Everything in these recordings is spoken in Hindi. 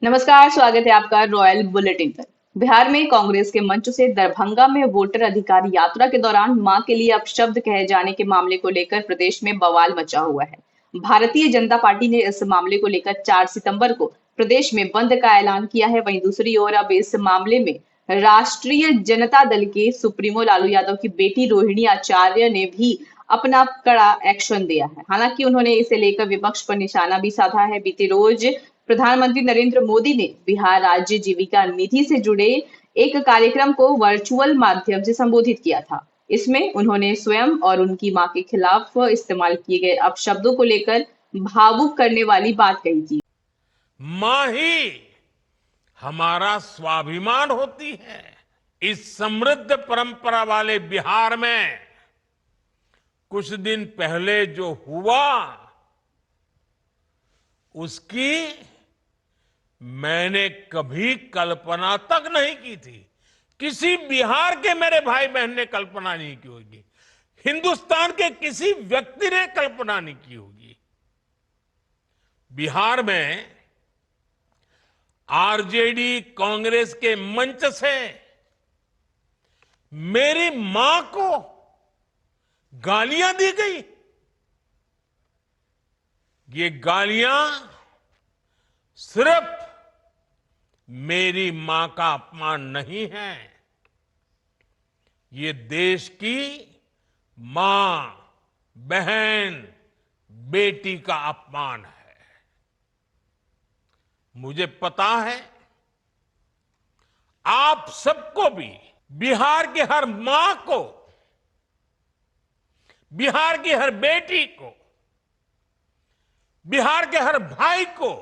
नमस्कार, स्वागत है आपका रॉयल बुलेटिन पर। बिहार में कांग्रेस के मंच से दरभंगा में वोटर अधिकार यात्रा के दौरान मां के लिए अपशब्द कहे जाने के मामले को लेकर प्रदेश में बवाल मचा हुआ है। भारतीय जनता पार्टी ने इस मामले को लेकर 4 सितंबर को प्रदेश में बंद का ऐलान किया है। वहीं दूसरी ओर अब इस मामले में राष्ट्रीय जनता दल के सुप्रीमो लालू यादव की बेटी रोहिणी आचार्य ने भी अपना कड़ा एक्शन दिया है। हालांकि उन्होंने इसे लेकर विपक्ष पर निशाना भी साधा है। बीते रोज प्रधानमंत्री नरेंद्र मोदी ने बिहार राज्य जीविका निधि से जुड़े एक कार्यक्रम को वर्चुअल माध्यम से संबोधित किया था। इसमें उन्होंने स्वयं और उनकी मां के खिलाफ इस्तेमाल किए गए अपशब्दों को लेकर भावुक करने वाली बात कही थी। मां ही हमारा स्वाभिमान होती है। इस समृद्ध परंपरा वाले बिहार में कुछ दिन पहले जो हुआ उसकी मैंने कभी कल्पना तक नहीं की थी। किसी बिहार के मेरे भाई बहन ने कल्पना नहीं की होगी। हिंदुस्तान के किसी व्यक्ति ने कल्पना नहीं की होगी। बिहार में आरजेडी कांग्रेस के मंच से मेरी मां को गालियां दी गई। ये गालियां सिर्फ मेरी मां का अपमान नहीं है, ये देश की मां, बहन, बेटी का अपमान है। मुझे पता है आप सबको भी, बिहार की हर मां को, बिहार की हर बेटी को, बिहार के हर भाई को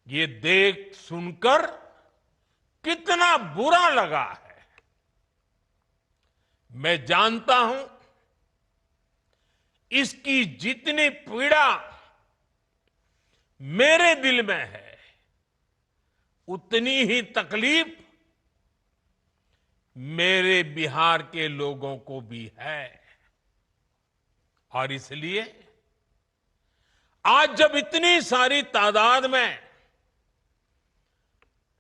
ये देख सुनकर कितना बुरा लगा है। मैं जानता हूं इसकी जितनी पीड़ा मेरे दिल में है, उतनी ही तकलीफ मेरे बिहार के लोगों को भी है। और इसलिए आज जब इतनी सारी तादाद में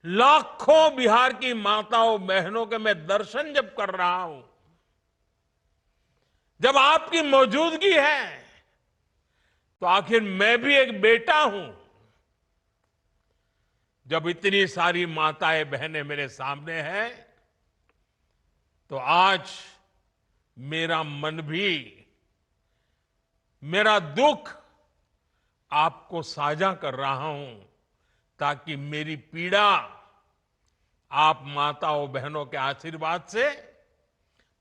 लाखों बिहार की माताओं बहनों के मैं दर्शन जब कर रहा हूं, जब आपकी मौजूदगी है, तो आखिर मैं भी एक बेटा हूं। जब इतनी सारी माताएं बहनें मेरे सामने हैं, तो आज मेरा मन भी, मेरा दुख आपको साझा कर रहा हूं, ताकि मेरी पीड़ा आप माताओं बहनों के आशीर्वाद से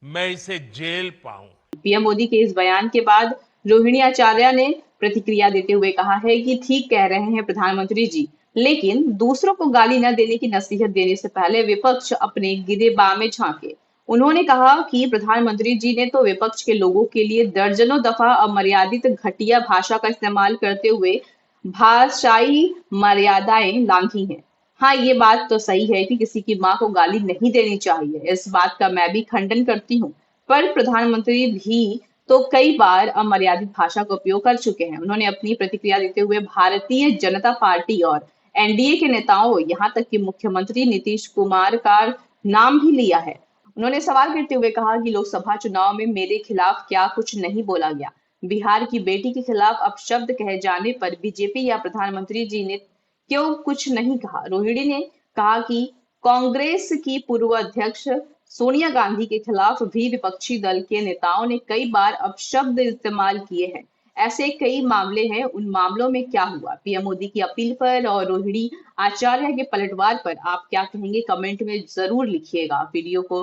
मैं इसे झेल पाऊं। पीएम मोदी के इस बयान के बाद रोहिणी आचार्य ने प्रतिक्रिया देते हुए कहा है कि ठीक कह रहे हैं प्रधानमंत्री जी, लेकिन दूसरों को गाली न देने की नसीहत देने से पहले विपक्ष अपने गिरेबान में झांके। उन्होंने कहा कि प्रधानमंत्री जी ने तो विपक्ष के लोगों के लिए दर्जनों दफा अमर्यादित घटिया भाषा का इस्तेमाल करते हुए भाषाई मर्यादाएं लांघी हैं। हाँ, ये बात तो सही है कि किसी की मां को गाली नहीं देनी चाहिए। इस बात का मैं भी खंडन करती हूँ। पर प्रधानमंत्री भी तो कई बार अमर्यादित भाषा का उपयोग कर चुके हैं। उन्होंने अपनी प्रतिक्रिया देते हुए भारतीय जनता पार्टी और एनडीए के नेताओं, यहाँ तक कि मुख्यमंत्री नीतीश कुमार का नाम भी लिया है। उन्होंने सवाल करते हुए कहा कि लोकसभा चुनाव में मेरे खिलाफ क्या कुछ नहीं बोला गया। बिहार की बेटी के खिलाफ अपशब्द कहे जाने पर बीजेपी या प्रधानमंत्री जी ने क्यों कुछ नहीं कहा। रोहिणी ने कहा कि कांग्रेस की पूर्व अध्यक्ष सोनिया गांधी के खिलाफ भी विपक्षी दल के नेताओं ने कई बार अपशब्द इस्तेमाल किए हैं। ऐसे कई मामले हैं, उन मामलों में क्या हुआ? पीएम मोदी की अपील पर और रोहिणी आचार्य के पलटवार पर आप क्या कहेंगे? कमेंट में जरूर लिखिएगा। वीडियो को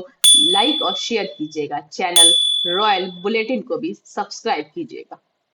लाइक और शेयर कीजिएगा। चैनल रॉयल बुलेटिन को भी सब्सक्राइब कीजिएगा।